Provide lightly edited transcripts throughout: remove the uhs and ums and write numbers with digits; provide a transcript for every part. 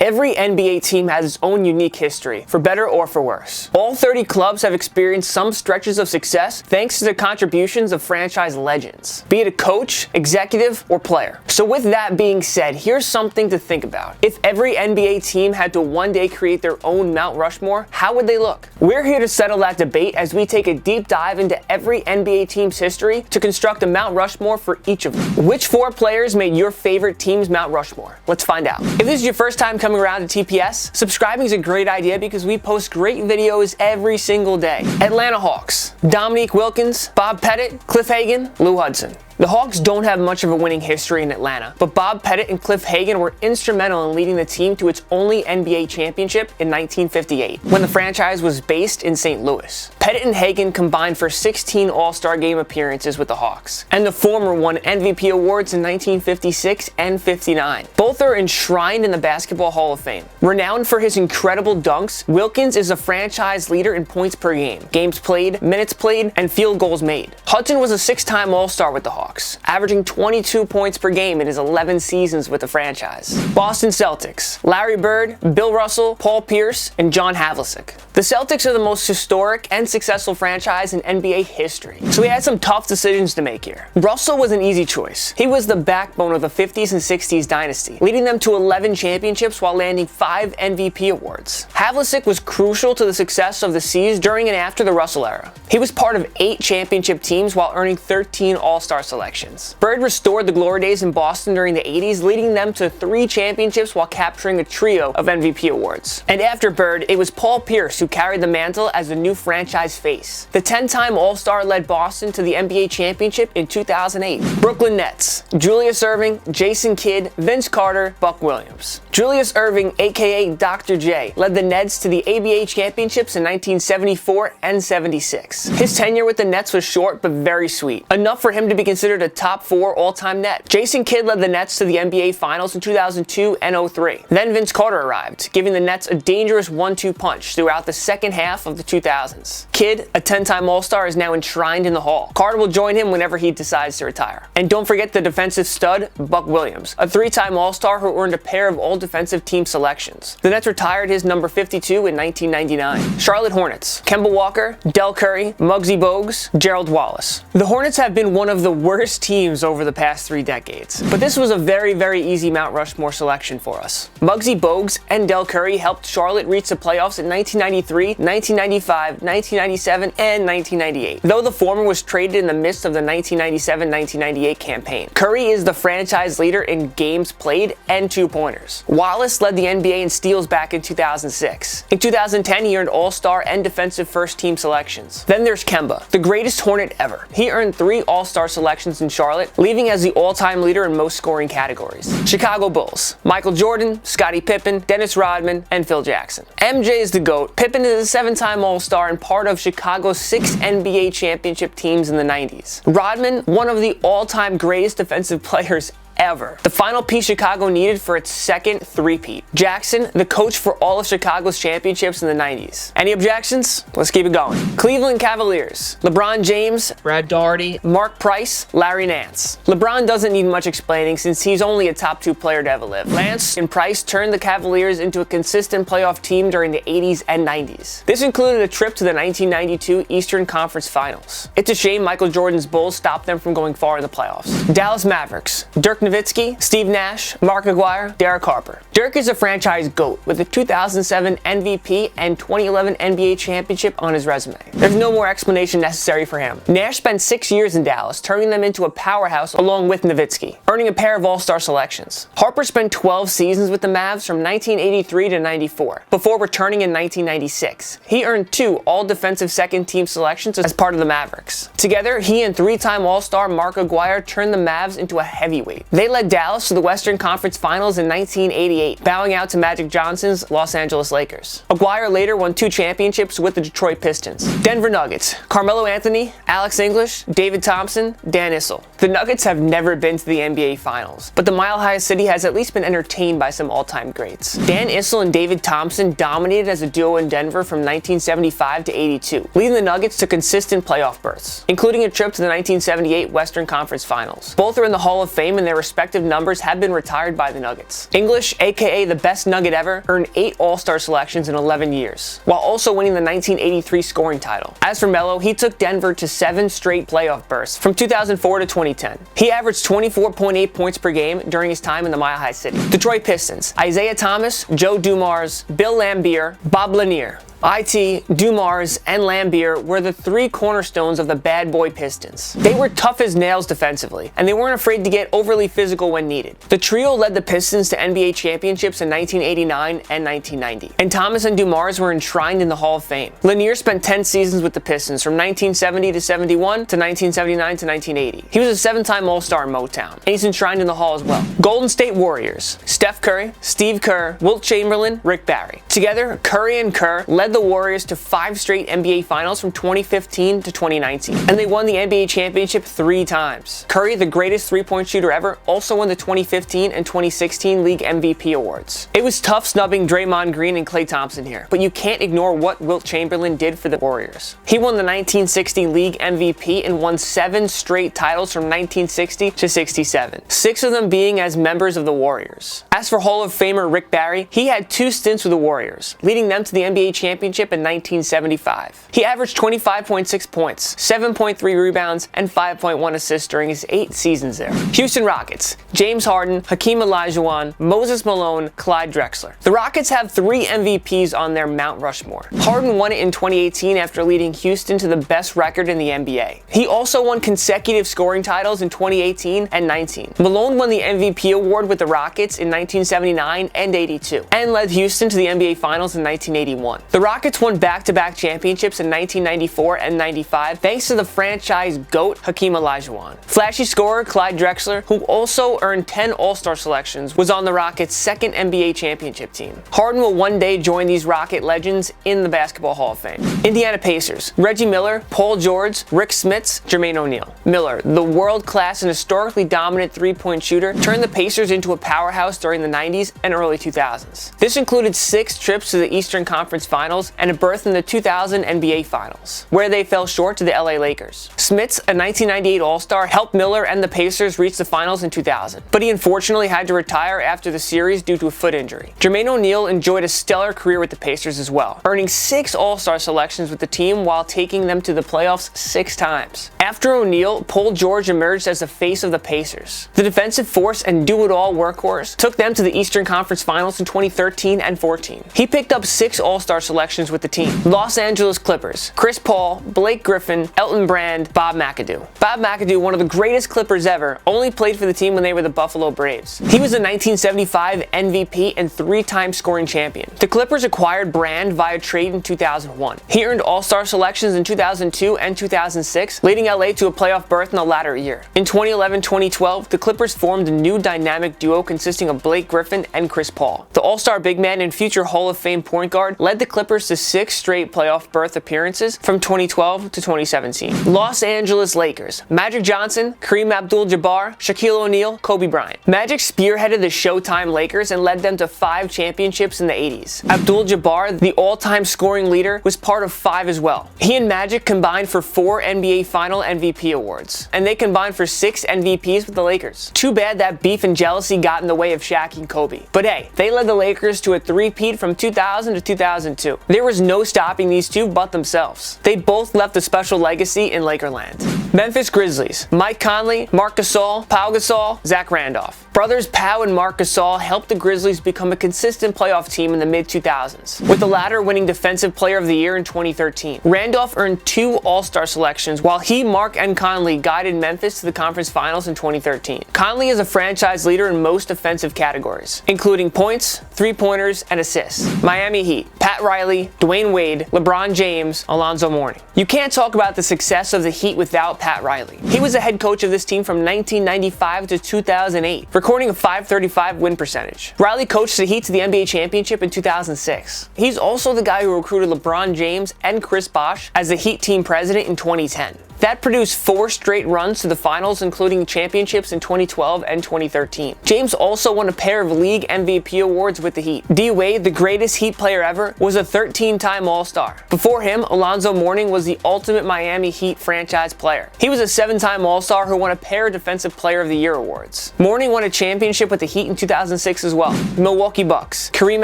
Every NBA team has its own unique history, for better or for worse. All 30 clubs have experienced some stretches of success thanks to the contributions of franchise legends, be it a coach, executive, or player. So with that being said, here's something to think about. If every NBA team had to one day create their own Mount Rushmore, how would they look? We're here to settle that debate as we take a deep dive into every NBA team's history to construct a Mount Rushmore for each of them. Which 4 players made your favorite team's Mount Rushmore? Let's find out. If this is your first time coming around to TPS, subscribing is a great idea because we post great videos every single day. Atlanta Hawks: Dominique Wilkins, Bob Pettit, Cliff Hagan, Lou Hudson. The Hawks don't have much of a winning history in Atlanta, but Bob Pettit and Cliff Hagan were instrumental in leading the team to its only NBA championship in 1958, when the franchise was based in St. Louis. Pettit and Hagan combined for 16 All-Star Game appearances with the Hawks, and the former won MVP awards in 1956 and 59. Both are enshrined in the Basketball Hall of Fame. Renowned for his incredible dunks, Wilkins is a franchise leader in points per game, games played, minutes played, and field goals made. Hudson was a 6-time All-Star with the Hawks, averaging 22 points per game in his 11 seasons with the franchise. Boston Celtics: Larry Bird, Bill Russell, Paul Pierce, and John Havlicek. The Celtics are the most historic and successful franchise in NBA history, so we had some tough decisions to make here. Russell was an easy choice. He was the backbone of the 50s and 60s dynasty, leading them to 11 championships while landing 5 MVP awards. Havlicek was crucial to the success of the C's during and after the Russell era. He was part of 8 championship teams while earning 13 All-Star selections. Bird restored the glory days in Boston during the 80s, leading them to 3 championships while capturing a trio of MVP awards. And after Bird, it was Paul Pierce who carried the mantle as the new franchise face. The 10-time All-Star led Boston to the NBA championship in 2008. Brooklyn Nets: Julius Erving, Jason Kidd, Vince Carter, Buck Williams. Julius Erving, aka Dr. J, led the Nets to the ABA championships in 1974 and 76. His tenure with the Nets was short but very sweet, enough for him to be considered a top 4 all-time Net. Jason Kidd led the Nets to the NBA Finals in 2002 and 03. Then Vince Carter arrived, giving the Nets a dangerous 1-2 punch throughout the second half of the 2000s. Kidd, a 10-time All-Star, is now enshrined in the Hall. Carter will join him whenever he decides to retire. And don't forget the defensive stud, Buck Williams, a 3-time All-Star who earned a pair of all-defensive team selections. The Nets retired his number 52 in 1999. Charlotte Hornets: Kemba Walker, Del Curry, Muggsy Bogues, Gerald Wallace. The Hornets have been one of the worst teams over the past 3 decades, but this was a very easy Mount Rushmore selection for us. Muggsy Bogues and Del Curry helped Charlotte reach the playoffs in 1993, 1995, 1997, and 1998, though the former was traded in the midst of the 1997-1998 campaign. Curry is the franchise leader in games played and 2-pointers. Wallace led the NBA in steals back in 2006. In 2010, he earned All-Star and Defensive First Team selections. Then there's Kemba, the greatest Hornet ever. He earned 3 All-Star selections in Charlotte, leaving as the all-time leader in most scoring categories. Chicago Bulls: Michael Jordan, Scottie Pippen, Dennis Rodman, and Phil Jackson. MJ is the GOAT. Pippen is a 7-time All-Star and part of Chicago's 6 NBA championship teams in the 90s. Rodman, one of the all-time greatest defensive players ever, the final piece Chicago needed for its second three-peat. Jackson, the coach for all of Chicago's championships in the 90s. Any objections? Let's keep it going. Cleveland Cavaliers: LeBron James, Brad Daugherty, Mark Price, Larry Nance. LeBron doesn't need much explaining since he's only a top 2 player to ever live. Lance and Price turned the Cavaliers into a consistent playoff team during the 80s and 90s. This included a trip to the 1992 Eastern Conference Finals. It's a shame Michael Jordan's Bulls stopped them from going far in the playoffs. Dallas Mavericks: Dirk Nowitzki, Steve Nash, Mark Aguirre, Derek Harper. Dirk is a franchise GOAT with a 2007 MVP and 2011 NBA championship on his resume. There's no more explanation necessary for him. Nash spent 6 years in Dallas, turning them into a powerhouse along with Nowitzki, earning a pair of All-Star selections. Harper spent 12 seasons with the Mavs from 1983 to 94, before returning in 1996. He earned 2 All-Defensive Second-Team selections as part of the Mavericks. Together, he and 3-time All-Star Mark Aguirre turned the Mavs into a heavyweight. They led Dallas to the Western Conference Finals in 1988, bowing out to Magic Johnson's Los Angeles Lakers. Aguirre later won 2 championships with the Detroit Pistons. Denver Nuggets: Carmelo Anthony, Alex English, David Thompson, Dan Issel. The Nuggets have never been to the NBA Finals, but the Mile High City has at least been entertained by some all-time greats. Dan Issel and David Thompson dominated as a duo in Denver from 1975 to 82, leading the Nuggets to consistent playoff berths, including a trip to the 1978 Western Conference Finals. Both are in the Hall of Fame in their respective numbers have been retired by the Nuggets. English, aka the best Nugget ever, earned 8 All-Star selections in 11 years, while also winning the 1983 scoring title. As for Melo, he took Denver to 7 straight playoff berths from 2004 to 2010. He averaged 24.8 points per game during his time in the Mile High City. Detroit Pistons: Isaiah Thomas, Joe Dumars, Bill Laimbeer, Bob Lanier. IT, Dumars, and Laimbeer were the 3 cornerstones of the bad boy Pistons. They were tough as nails defensively, and they weren't afraid to get overly physical when needed. The trio led the Pistons to NBA championships in 1989 and 1990, and Thomas and Dumars were enshrined in the Hall of Fame. Lanier spent 10 seasons with the Pistons from 1970 to 71 to 1979 to 1980. He was a 7-time All-Star in Motown, and he's enshrined in the Hall as well. Golden State Warriors: Steph Curry, Steve Kerr, Wilt Chamberlain, Rick Barry. Together, Curry and Kerr led the Warriors to 5 straight NBA Finals from 2015 to 2019, and they won the NBA championship 3 times. Curry, the greatest three-point shooter ever, also won the 2015 and 2016 League MVP awards. It was tough snubbing Draymond Green and Klay Thompson here, but you can't ignore what Wilt Chamberlain did for the Warriors. He won the 1960 League MVP and won 7 straight titles from 1960 to 67, 6 of them being as members of the Warriors. As for Hall of Famer Rick Barry, he had 2 stints with the Warriors, leading them to the NBA championship in 1975. He averaged 25.6 points, 7.3 rebounds, and 5.1 assists during his 8 seasons there. Houston Rockets: James Harden, Hakeem Olajuwon, Moses Malone, Clyde Drexler. The Rockets have 3 MVPs on their Mount Rushmore. Harden won it in 2018 after leading Houston to the best record in the NBA. He also won consecutive scoring titles in 2018 and 19. Malone won the MVP award with the Rockets in 1979 and 82, and led Houston to the NBA Finals in 1981. The Rockets won back-to-back championships in 1994 and 95 thanks to the franchise GOAT Hakeem Olajuwon. Flashy scorer Clyde Drexler, who also earned 10 All-Star selections, was on the Rockets' 2nd NBA championship team. Harden will one day join these Rocket legends in the Basketball Hall of Fame. Indiana Pacers: Reggie Miller, Paul George, Rick Smits, Jermaine O'Neal. Miller, the world-class and historically dominant three-point shooter, turned the Pacers into a powerhouse during the 90s and early 2000s. This included 6 trips to the Eastern Conference Finals and a berth in the 2000 NBA Finals, where they fell short to the LA Lakers. Smits, a 1998 All-Star, helped Miller and the Pacers reach the Finals in 2000, but he unfortunately had to retire after the series due to a foot injury. Jermaine O'Neal enjoyed a stellar career with the Pacers as well, earning 6 All-Star selections with the team while taking them to the playoffs 6 times. After O'Neal, Paul George emerged as the face of the Pacers. The defensive force and do-it-all workhorse took them to the Eastern Conference Finals in 2013 and 14. He picked up 6 All-Star selections with the team. Los Angeles Clippers: Chris Paul, Blake Griffin, Elton Brand, Bob McAdoo. Bob McAdoo, one of the greatest Clippers ever, only played for the team when they were the Buffalo Braves. He was a 1975 MVP and 3-time scoring champion. The Clippers acquired Brand via trade in 2001. He earned All-Star selections in 2002 and 2006, leading LA to a playoff berth in the latter year. In 2011-2012, the Clippers formed a new dynamic duo consisting of Blake Griffin and Chris Paul. The All-Star big man and future Hall of Fame point guard led the Clippers to 6 straight playoff berth appearances from 2012 to 2017. Los Angeles Lakers: Magic Johnson, Kareem Abdul-Jabbar, Shaquille O'Neal, Kobe Bryant. Magic spearheaded the Showtime Lakers and led them to 5 championships in the 80s. Abdul-Jabbar, the all-time scoring leader, was part of 5 as well. He and Magic combined for 4 NBA Final MVP awards, and they combined for 6 MVPs with the Lakers. Too bad that beef and jealousy got in the way of Shaq and Kobe. But hey, they led the Lakers to a 3-peat from 2000 to 2002. There was no stopping these two but themselves. They both left a special legacy in Lakerland. Memphis Grizzlies: Mike Conley, Marc Gasol, Pau Gasol, Zach Randolph. Brothers Pau and Marc Gasol helped the Grizzlies become a consistent playoff team in the mid-2000s, with the latter winning Defensive Player of the Year in 2013. Randolph earned 2 All-Star selections, while he, Marc, and Conley guided Memphis to the conference finals in 2013. Conley is a franchise leader in most defensive categories, including points, three-pointers, and assists. Miami Heat: Pat Riley, Dwayne Wade, LeBron James, Alonzo Mourning. You can't talk about the success of the Heat without Pat Riley. He was the head coach of this team from 1995 to 2008, recording a .535 win percentage. Riley coached the Heat to the NBA championship in 2006. He's also the guy who recruited LeBron James and Chris Bosh as the Heat team president in 2010. That produced 4 straight runs to the finals, including championships in 2012 and 2013. James also won a pair of league MVP awards with the Heat. D-Wade, the greatest Heat player ever, was a 13-time All-Star. Before him, Alonzo Mourning was the ultimate Miami Heat franchise player. He was a 7-time All-Star who won a pair of Defensive Player of the Year awards. Mourning won a championship with the Heat in 2006 as well. The Milwaukee Bucks: Kareem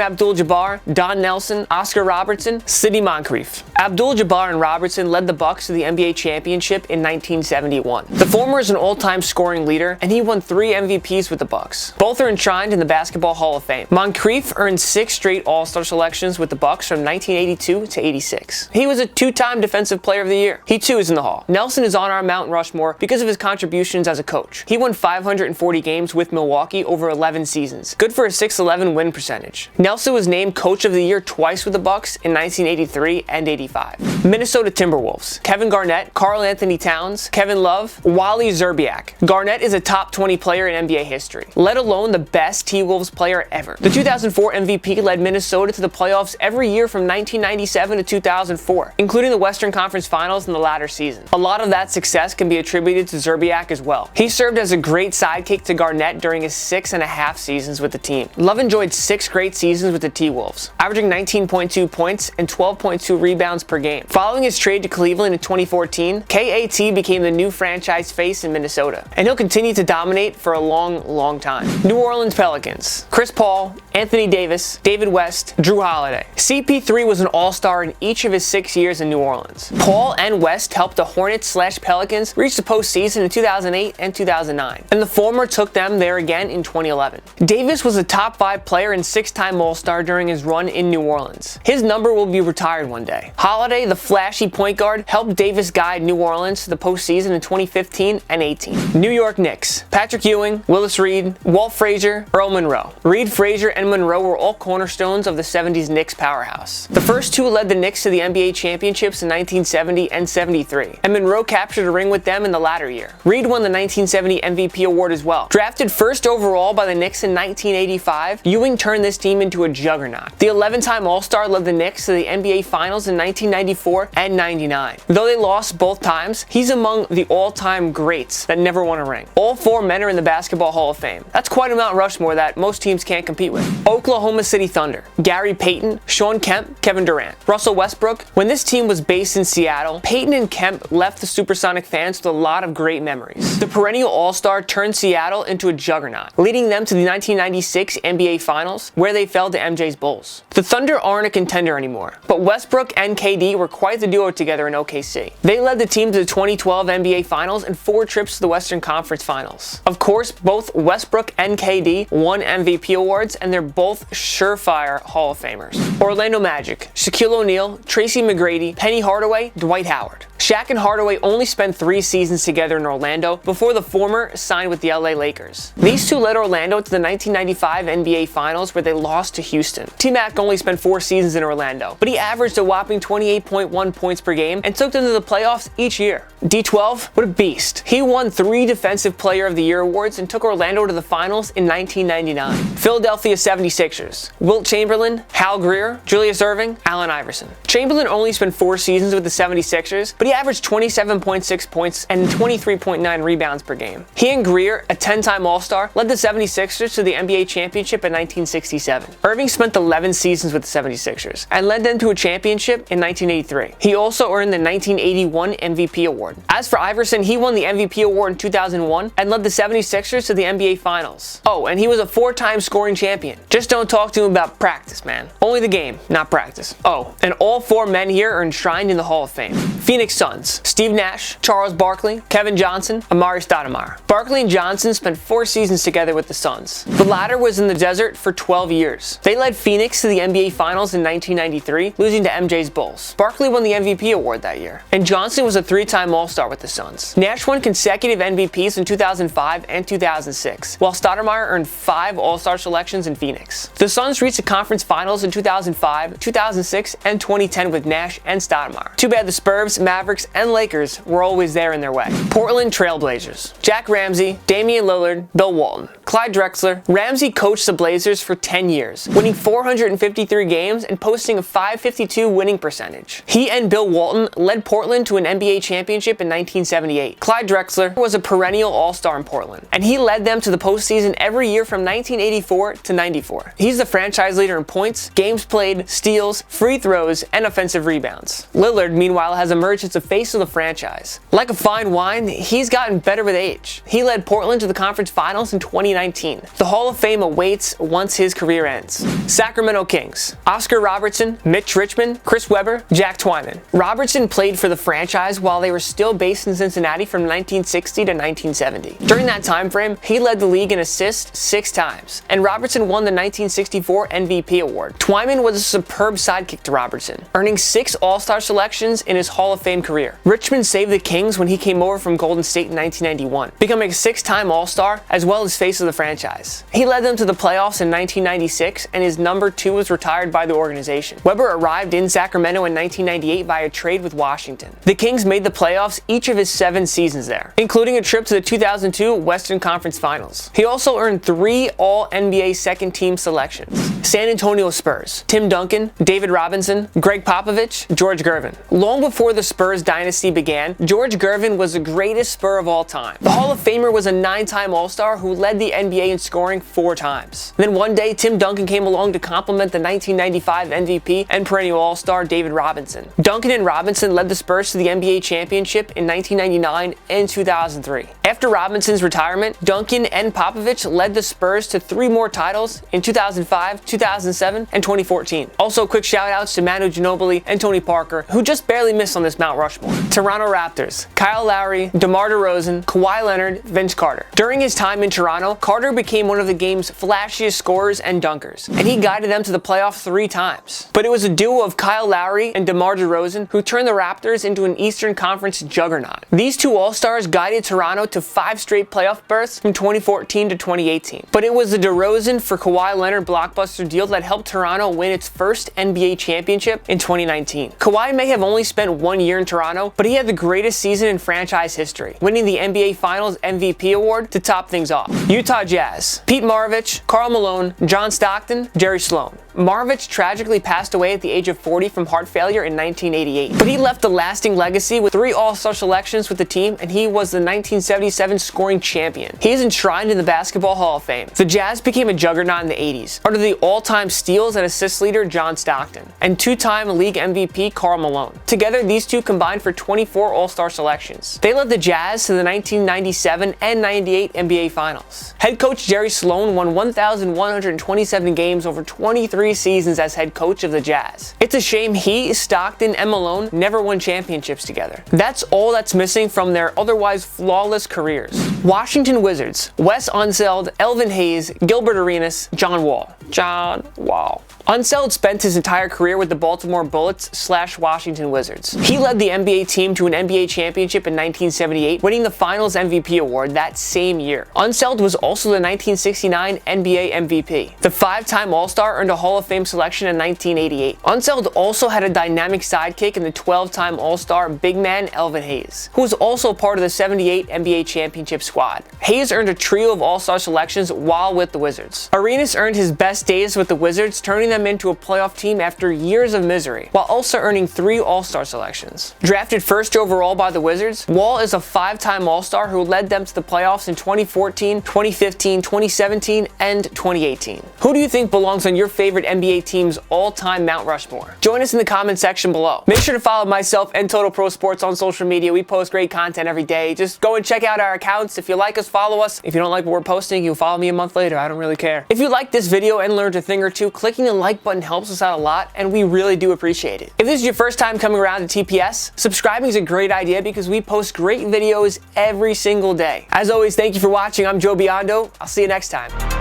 Abdul-Jabbar, Don Nelson, Oscar Robertson, Sidney Moncrief. Abdul-Jabbar and Robertson led the Bucks to the NBA championship in 1971. The former is an all-time scoring leader, and he won 3 MVPs with the Bucks. Both are enshrined in the Basketball Hall of Fame. Moncrief earned 6 straight All-Star selections with the Bucks from 1982 to 86. He was a 2-time Defensive Player of the Year. He too is in the Hall. Nelson is on our Mount Rushmore because of his contributions as a coach. He won 540 games with Milwaukee over 11 seasons, good for a .611 win percentage. Nelson was named Coach of the Year twice with the Bucks in 1983 and 85. Minnesota Timberwolves: Kevin Garnett, Karl Anthony Towns, Kevin Love, Wally Szczerbiak. Garnett is a top 20 player in NBA history, let alone the best T-Wolves player ever. The 2004 MVP led Minnesota to the playoffs every year from 1997 to 2004, including the Western Conference Finals in the latter season. A lot of that success can be attributed to Szczerbiak as well. He served as a great sidekick to Garnett during his 6.5 seasons with the team. Love enjoyed 6 great seasons with the T-Wolves, averaging 19.2 points and 12.2 rebounds per game. Following his trade to Cleveland in 2014, KAT became the new franchise face in Minnesota, and he'll continue to dominate for a long time. New Orleans Pelicans: Chris Paul, Anthony Davis, David West, Drew Holiday. CP3 was an all-star in each of his 6 years in New Orleans. Paul and West helped the Hornets/Pelicans reach the postseason in 2008 and 2009, and the former took them there again in 2011. Davis was a top 5 player and 6-time All-Star during his run in New Orleans. His number will be retired one day. Holiday, the flashy point guard, helped Davis guide New Orleans to the postseason in 2015 and 18. New York Knicks: Patrick Ewing, Willis Reed, Walt Frazier, Earl Monroe. Reed, Frazier, and Monroe were all cornerstones of the 70s Knicks powerhouse. The first two led the Knicks to the NBA championships in 1970 and 73, and Monroe captured a ring with them in the latter year. Reed won the 1970 MVP award as well. Drafted first overall by the Knicks in 1985, Ewing turned this team into a juggernaut. The 11-time All-Star led the Knicks to the NBA Finals in 1994 and 99. Though they lost both times, he's among the all-time greats that never won a ring. All 4 men are in the Basketball Hall of Fame. That's quite a Mount Rushmore that most teams can't compete with. Oklahoma City Thunder: Gary Payton, Shawn Kemp, Kevin Durant, Russell Westbrook. When this team was based in Seattle, Payton and Kemp left the Supersonic fans with a lot of great memories. The perennial All-Star turned Seattle into a juggernaut, leading them to the 1996 NBA Finals, where they fell to MJ's Bulls. The Thunder aren't a contender anymore, but Westbrook and KD were quite the duo together in OKC. They led the team to the 2012 NBA Finals and 4 trips to the Western Conference Finals. Of course, both Westbrook and KD won MVP awards, and they're both surefire Hall of Famers. Orlando Magic: Shaquille O'Neal, Tracy McGrady, Penny Hardaway, Dwight Howard. Shaq and Hardaway only spent 3 seasons together in Orlando before the former signed with the LA Lakers. These two led Orlando to the 1995 NBA Finals, where they lost to Houston. T-Mac only spent 4 seasons in Orlando, but he averaged a whopping 28.1 points per game and took them to the playoffs each year. D12, what a beast. He won 3 Defensive Player of the Year awards and took Orlando to the finals in 1999. Philadelphia 76ers: Wilt Chamberlain, Hal Greer, Julius Erving, Allen Iverson. Chamberlain only spent 4 seasons with the 76ers, but he averaged 27.6 points and 23.9 rebounds per game. He and Greer, a 10-time All-Star, led the 76ers to the NBA championship in 1967. Irving spent 11 seasons with the 76ers and led them to a championship in 1983. He also earned the 1981 MVP award. As for Iverson, he won the MVP award in 2001 and led the 76ers to the NBA Finals. Oh, and he was a 4-time scoring champion. Just don't talk to him about practice, man. Only the game, not practice. Oh, and all 4 men here are enshrined in the Hall of Fame. Phoenix Suns: Steve Nash, Charles Barkley, Kevin Johnson, Amari Stoudemire. Barkley and Johnson spent 4 seasons together with the Suns. The latter was in the desert for 12 years. They led Phoenix to the NBA Finals in 1993, losing to MJ's Bulls. Barkley won the MVP award that year, and Johnson was a 3-time All-Star with the Suns. Nash won consecutive MVPs in 2005 and 2006, while Stoudemire earned 5 All-Star selections in Phoenix. The Suns reached the conference finals in 2005, 2006, and 2010 with Nash and Stoudemire. Too bad the Spurs, Mavericks, Mavericks, and Lakers were always there in their way. Portland Trail Blazers. Jack Ramsey, Damian Lillard, Bill Walton, Clyde Drexler. Ramsey coached the Blazers for 10 years, winning 453 games and posting a .552 winning percentage. He and Bill Walton led Portland to an NBA championship in 1978. Clyde Drexler was a perennial all-star in Portland, and he led them to the postseason every year from 1984 to 94. He's the franchise leader in points, games played, steals, free throws, and offensive rebounds. Lillard, meanwhile, has emerged as the face of the franchise. Like a fine wine, he's gotten better with age. He led Portland to the conference finals in 2019. The Hall of Fame awaits once his career ends. Sacramento Kings. Oscar Robertson, Mitch Richmond, Chris Webber, Jack Twyman. Robertson played for the franchise while they were still based in Cincinnati from 1960 to 1970. During that time frame, he led the league in assists 6 times, and Robertson won the 1964 MVP award. Twyman was a superb sidekick to Robertson, earning 6 All-Star selections in his Hall of Fame career. Richmond saved the Kings when he came over from Golden State in 1991, becoming a 6-time All-Star as well as face of the franchise. He led them to the playoffs in 1996, and his number 2 was retired by the organization. Webber arrived in Sacramento in 1998 via trade with Washington. The Kings made the playoffs each of his 7 seasons there, including a trip to the 2002 Western Conference Finals. He also earned 3 All-NBA second-team selections. San Antonio Spurs. Tim Duncan, David Robinson, Greg Popovich, George Gervin. Long before the Spurs dynasty began, George Gervin was the greatest Spur of all time. The Hall of Famer was a 9-time All-Star who led the NBA in scoring 4 times. Then one day, Tim Duncan came along to compliment the 1995 MVP and perennial All-Star David Robinson. Duncan and Robinson led the Spurs to the NBA championship in 1999 and 2003. After Robinson's retirement, Duncan and Popovich led the Spurs to 3 more titles in 2005, 2007, and 2014. Also, quick shout-outs to Manu Ginobili and Tony Parker, who just barely missed on this Mount Rushmore. Toronto Raptors. Kyle Lowry, DeMar DeRozan, Kawhi Leonard, Vince Carter. During his time in Toronto, Carter became one of the game's flashiest scorers and dunkers, and he guided them to the playoffs 3 times. But it was a duo of Kyle Lowry and DeMar DeRozan who turned the Raptors into an Eastern Conference juggernaut. These 2 All-Stars guided Toronto to 5 straight playoff berths from 2014 to 2018. But it was the DeRozan for Kawhi Leonard blockbuster deal that helped Toronto win its first NBA championship in 2019. Kawhi may have only spent 1 year in Toronto, but he had the greatest season in franchise history, winning the NBA Finals MVP award to top things off. Utah Jazz. Pete Maravich, Karl Malone, John Stockton, Jerry Sloan. Maravich tragically passed away at the age of 40 from heart failure in 1988, but he left a lasting legacy with 3 All-Star selections with the team, and he was the 1977 scoring champion. He is enshrined in the Basketball Hall of Fame. The Jazz became a juggernaut in the 80s, under the all-time steals and assists leader John Stockton, and 2-time league MVP Karl Malone. Together, these 2 combined for 24 All-Star selections. They led the Jazz to the 1997 and 98 NBA Finals. Head coach Jerry Sloan won 1,127 games over 23 seasons as head coach of the Jazz. It's a shame he, Stockton, and Malone never won championships together. That's all that's missing from their otherwise flawless careers. Washington Wizards. Wes Unseld, Elvin Hayes, Gilbert Arenas, John Wall. Unseld spent his entire career with the Baltimore Bullets/Washington Wizards. He led the NBA team to an NBA championship in 1978, winning the Finals MVP award that same year. Unseld was also the 1969 NBA MVP. The 5-time All-Star earned a Hall of Fame selection in 1988. Unseld also had a dynamic sidekick in the 12-time All-Star big man Elvin Hayes, who was also part of the 78 NBA championship squad. Hayes earned a trio of All-Star selections while with the Wizards. Arenas earned his best days with the Wizards, turning them into a playoff team after years of misery, while also earning 3 All-Star selections. Drafted first overall by the Wizards, Wall is a 5-time All-Star who led them to the playoffs in 2014, 2015, 2017, and 2018. Who do you think belongs on your favorite NBA team's all-time Mount Rushmore? Join us in the comment section below. Make sure to follow myself and Total Pro Sports on social media. We post great content every day. Just go and check out our accounts. If you like us, follow us. If you don't like what we're posting, you'll follow me a month later. I don't really care. If you liked this video and learned a thing or two, clicking the like button helps us out a lot, and we really do appreciate it. If this is your first time coming around to TPS, subscribing is a great idea because we post great videos every single day. As always, thank you for watching. I'm Joe Biondo. I'll see you next time.